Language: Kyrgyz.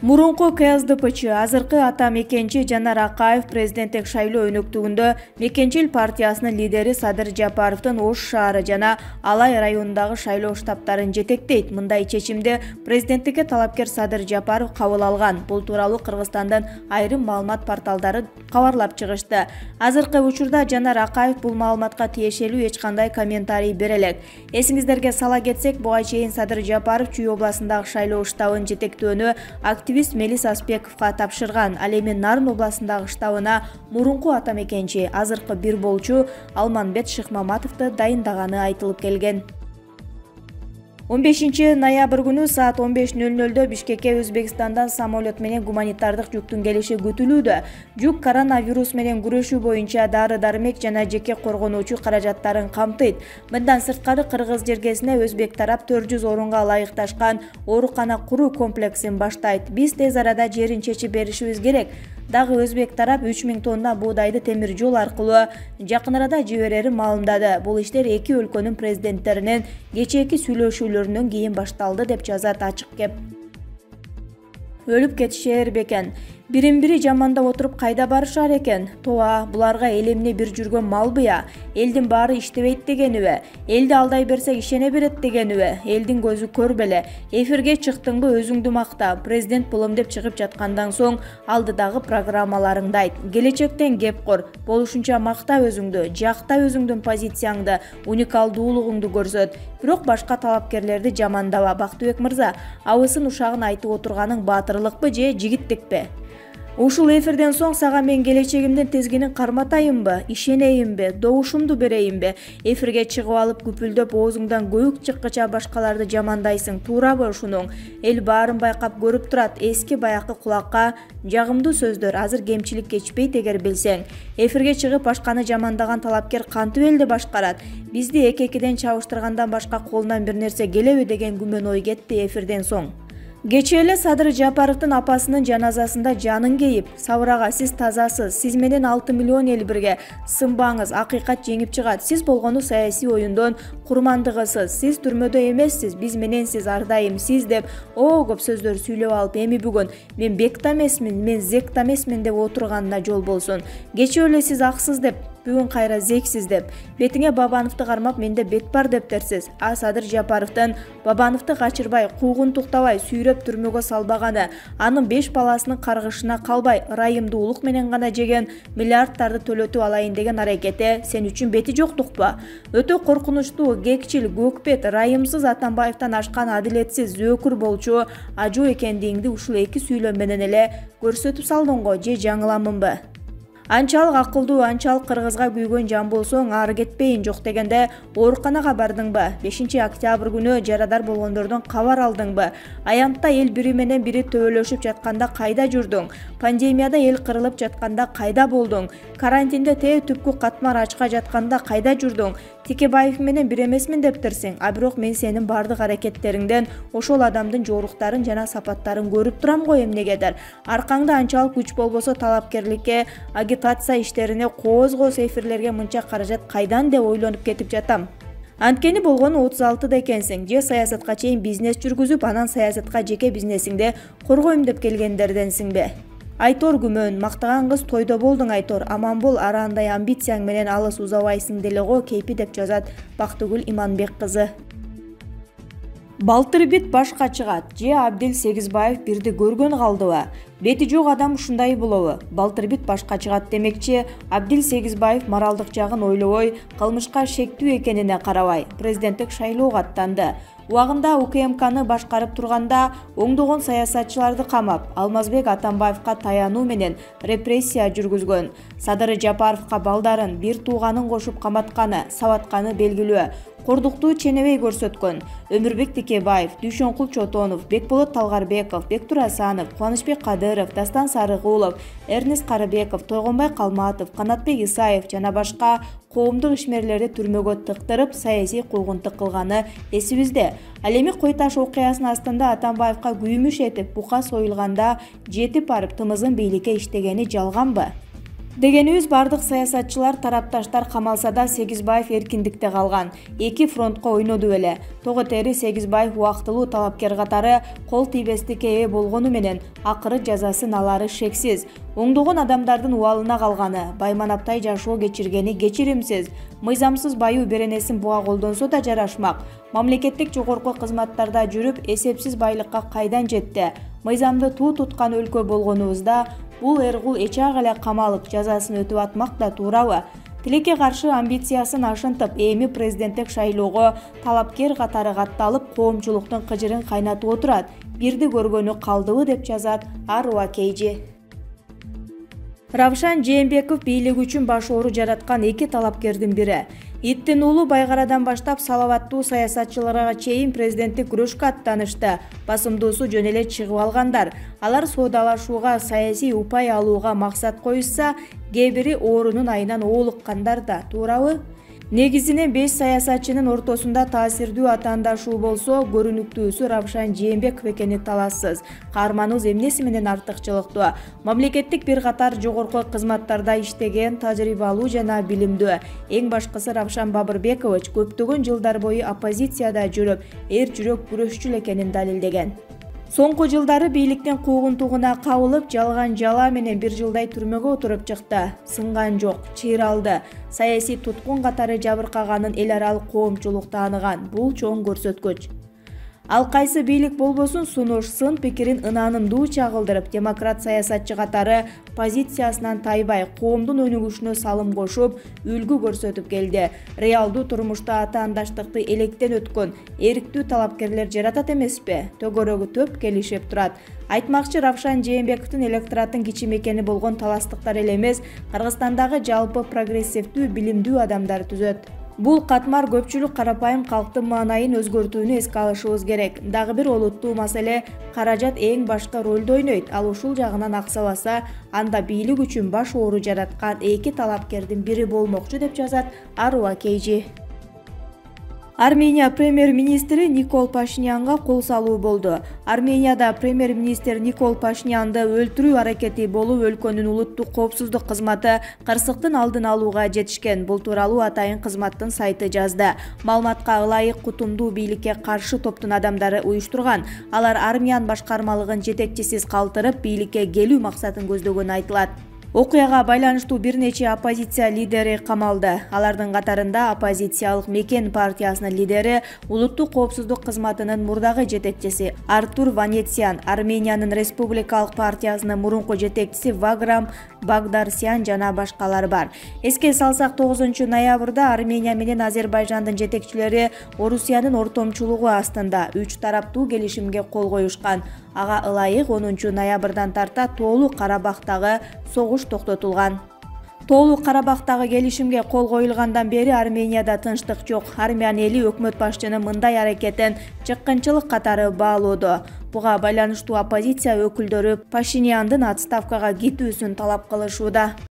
Мурунку КСДПчы, азыркы ата мекенчи Жанар Акаев президенттик шайлоо өнөктүгүндө Мекенчил партиясынын лидери Садыр Жапаровдун Ош шаары жана Алай районундагы шайлоо штабтарын жетектейт. Мындай чечимди президенттикке талапкер Садыр Жапаров кабыл алган. Бул тууралуу Кыргызстандын айрым маалымат порталдары кабарлап чыгышты. Азыркы учурда Жанар Акаев бул маалыматка тиешелүү эч кандай комментарий бере элек. Эсиңиздерге сала кетсек, буга чейин Садыр Жапаров Чүй областындагы шайлоо штабын жетектөөнү активист Мелис Аспековго тапшырган. Ал эми Нарын областындагы штабына мурунку ата мекенчи, азыркы бир болчу Алманбет Шыкмаматовду дайындаганы айтылып келген. 15 ноябрь күнү саат 15:00 Бишкекке Өзбекстандан самолет менен гуманитардык жүктүн келиши күтүлүүдө. Жүк коронавирус менен күрөшүү боюнча дары-дармек жана жеке коргонуучу каражаттарын камтыйт. Мындан сырткары Кыргыз жергесине өзбек тарап 400 орунга ылайыкташкан оорукана куруу комплексин баштайт. Биз тез арада жерин чечип беришибиз керек. Дагы өзбек тарап 3000 тонна боодайды темир жол аркылуу жакын арада жиберери маалымдады. Бул иштер эки өлкөнүн президенттеринин кечээки сүйлөшүүлөрүнөн кийин башталды деп жазат Ачык кеп. Өлүп кетишер бекен. Бирин-бири жамандап отуруп кайда барышар экен? Тооа, буларга эл эмне бир жүргөн малбыя? Элдин баары иштебейт дегенибе? Элди алдай берсек ишене берет дегенибе? Элдин көзү көрбеле. Эфирге чыктыңбы өзүңдү макта. Президент булам деп чыгып жаткандан соң алдыдагы программаларыңды айт. Келечектен кеп кор. Болушунча макта өзүңдү, жакта өзүңдүн позицияңды, уникалдуулугуңду көрсөт. Бирок башка талапкерлерди жамандаба. Бактыбек мырза, абысын ушагын айтып отурганың баатырлыкпы же жигиттикпи? Ушул эфирден соң сага мен келечегимдин тезгинин карматайынбы, ишенейинби, добушумду берейинби? Эфирге чыгып алып күпүлдөп оозуңдан көйүк чыккыча башкаларды жамандайсың. Туурабы ушунуң? Эл баарын байкап көрүп турат. Эски баякы кулакка жагымдуу сөздөр азыр кемчилик кечпейт эгер билсең. Эфирге чыгып башканы жамандаган талапкер кантип элди башкарат? Бизди эки-экиден чабыштыргандан башка колунан бир нерсе келеби деген күмөн ой кетти эфирден соң. Кечээ эле Садыр Жапаровдун апасынын жаназасында жанын кейип, Сабырага сиз тазасыз, сиз менен 6 миллион эл бирге, сынбаңыз, акыйкат жеңип чыгат, сиз болгону саясий оюндон курмандыгысыз, сиз түрмөдө эмессиз, биз менен сиз ар дайым сиз деп көп сөздөр сүйлөп алып, эми бүгүн мен бекта эмесмин, мен зекта эмесмин деп отурганына жол болсун. Кечээ эле сиз аксыз деп, бүгүн кайра зексиз деп, бетиңе Бабановду кармап менде бет бар дептерсиз. А Садыр Жапаровдун Бабановду качырбай, куугун туктабай сүйрөп түрмөгө салбаганы, анын 5 баласынын каргышына калбай, ырайымдуулук менен гана жеген миллиардтарды төлөтүп алайын деген аракети сен үчүн бети жоктукпу? Өтө коркунучтуу, кекчил, көкпет, ырайымсыз Атамбаевден ашкан адилетсиз, зөөкүр болчу ажуу экендигиңди ушул эки сүйлөм менен эле көрсөтүп салдың го, же жаңыламынбы? Анчалык акылдуу, анчалык Кыргызга күйгөн жан болсоң ары кетпейин жок дегенде ооруканага бардыңбы? 5 октябрь күнү жарадар болгондордон кабар алдыңбы? Аянтта эл бири менен бири төбөлөшүп жатканда кайда жүрдүң? Пандемияда эл кырылып жатканда кайда болдуң? Карантинде түпкү катмар ачка жатканда кайда жүрдүң? Текебаев менен бир эмесмин дептерсиң. А бирок мен сенин бардык аракеттериңден ошол адамдын жоруктарын жана сапаттарын көрүп турам го эмнегедир. Аркаңда анчалык күч болбосо талапкерликке, агитация иштерине, кооз эфирлерге мынча каражат кайдан деп ойлонуп кетип жатам. Анткени болгону 36 экенсиң, же саясатка чейин бизнес жүргүзүп, анан саясатка жеке бизнесиңди коргойм деп келгендерденсиңби? Айтор күмөн, мактаган кыз тойдо болдуң Айтор, аман бол, арандай амбицияң менен алыс узабайсың деле го кейпи деп жазат Бактыгүл Иманбек кызы. Балтырбит башка чыгат, же Абдил Сегизбаев бирди көргөн калдыбы? Бети жок адам ушундай болобу? Балтырбит башка чыгат демекчи, Абдил Сегизбаев моралдык жагын ойлобой, кылмышка шектүү экенине карабай, президенттик шайлоого аттанды. Убагында УКМКны башкарып турганда оңдогон саясатчыларды камап, Алмазбек Атамбаевка таянуу менен репрессия жүргүзгөн. Садыр Жапаровка балдарын, бир тууганын кошуп каматканы, сабатканы белгилүү. Кордуктуу ченебей көрсөткөн. Өмүрбек Текебаев, Дүйшөнкул Чотонов, Бекболот Талгарбеков, Бектур Асанов, Кубанычбек Кадыров, Дастан Сарыгулов, Эрнест Карыбеков, Тойгонбай Калматов, Канатбек Исаев жана башка коомдук ишмерлерди түрмөгө тыктырып, саясий куугунтук кылганы эсибизде. Ал эми Кой Таш окуясынын астында Атамбаевка күйүмүш этип, бука союлганда жетип барып тымызын бийликке иштегени жалганбы? Дегенибиз бардык саясатчылар тарапташтар камалса да Сегизбаев эркиндикте калган. Эки фронтко ойноду беле. Тоготери Сегизбаев убактылуу талапкер катары кол тийбестикке ээ болгону менен акыры жазасын алары шексиз. Оңдогон адамдардын убалына калганы, байманаптай жашоо кечиргени кечиримсиз. Мыйзамсыз баюу беренесин буга колдонсо да жарашмак. Мамлекеттик жогорку кызматтарда жүрүп эсепсиз байлыкка кайдан жетти? Мыйзамды туу туткан өлкө болгонубузда бул эргул эчак эле камалып жазасын өтүп атмак да туурабы? Тилекке каршы амбициясын ашынтып, эми президенттик шайлоого талапкер катары катталып, коомчулуктун кыжырын кайнатып отурат. Бирди көргөнү калдыбы деп жазат Аруа Кейжи. Равшан Жээнбеков бийлик үчүн баш оору жараткан эки талапкердин бири. Иттин уулу Байгарадан баштап салаваттуу саясатчыларга чейин президенттик күрөшкө аттанышты. Басымдуусу жөн эле чыгып алгандар. Алар соодалашууга, саясий упай алууга максат коюшса, кээ бири оорунун айынан оолуккандар да, туурабы? Негизинен 5 саясатчынын ортосунда таасирдүү атаандашуу болсо, көрүнүктүүсү Равшан Жээнбеков экени талассыз. Каарманыбыз эмнеси менен артыкчылыктуу? Мамлекеттик бир катар жогорку кызматтарда иштеген, тажрыйбалуу жана билимдүү. Эң башкысы Равшан Бабырбекович көптөгөн жылдар бою оппозицияда жүрүп, эр жүрөк күрөшчү экенин далилдеген. Соңку жылдары бийликтин куугунтугуна кабылып, жалган жала менен 1 жылдай түрмөгө отуруп чыкты. Сынган жок, чыйралды. Саясий туткун катары жабыркаганын эл аралык коомчулук тааныган. Бул чоң көрсөткүч. Ал кайсы бийлик болбосун сунуш, сын пикирин ынанымдуу чагылдырып, демократ саясатчы катары позициясынан тайбай, коомдун өнүгүшүнө салым кошуп, үлгү көрсөтүп келди. Реалдуу турмушта атаандаштыкты электен өткөн эриктүү талапкерлер жаратат эмеспи? Төгөрөгү төп келишип турат. Айтмакчы, Равшан Жээнбековдун электоратын кичимекени болгон таластыктар эле эмес, Кыргызстандагы жалпы прогрессивдүү, билимдүү адамдар түзөт. Бул катмар көпчүлүк карапайым калктын маанайын өзгөртүүнү эске алышыбыз керек. Дагы бир олуттуу маселе каражат эң башкы ролду ойнойт. Ал ушул жагынан аксабаса, анда бийлик үчүн баш оору жараткан эки талапкердин бири болмокчу деп жазат Аруа Кейжи. Армения премьер-министри Никол Пашинянга кол салуу болду. Арменияда премьер-министр Никол Пашинянды өлтүрүү аракети болуп, өлкөнүн улуттук коопсуздук кызматы кырсыктын алдын алууга жетишкен. Бул тууралуу атайын кызматтын сайты жазды. Маалыматка ылайык, кутумдуу бийликке каршы топтун адамдары уюштурган. Алар армиян башкармалыгын жетекчисиз калтырып, бийликке келүү максатын көздөгөнү айтылат. Окуяга байланыштуу бир нече оппозиция лидери камалды. Алардын катарында оппозициялык Мекен партиясынын лидери, улуттук коопсуздук кызматынын мурдагы жетекчиси Артур Ванетсян, Армениянын республикалык партиясынын мурунку жетекчиси Ваграм Багдарсян жана башкалар бар. Эске салсак, 9-ноябрда Армения менен Азербайжандын жетекчилери Орусиянын ортомчулугу астында 3 тараптуу келишимге кол коюшкан. Ага ылайык 10-ноябрдан тарта Тоолуу Карабактагы согуш токтотулган. Тоолуу Карабактагы келишимге кол коюлгандан бери Арменияда тынчтык жок. Армян эли өкмөт башчынын мындай аракетин чыккынчылык катары баалоодо. Буга байланыштуу оппозиция өкүлдөрү Пашиняндын отставкага кетүүсүн талап кылышууда.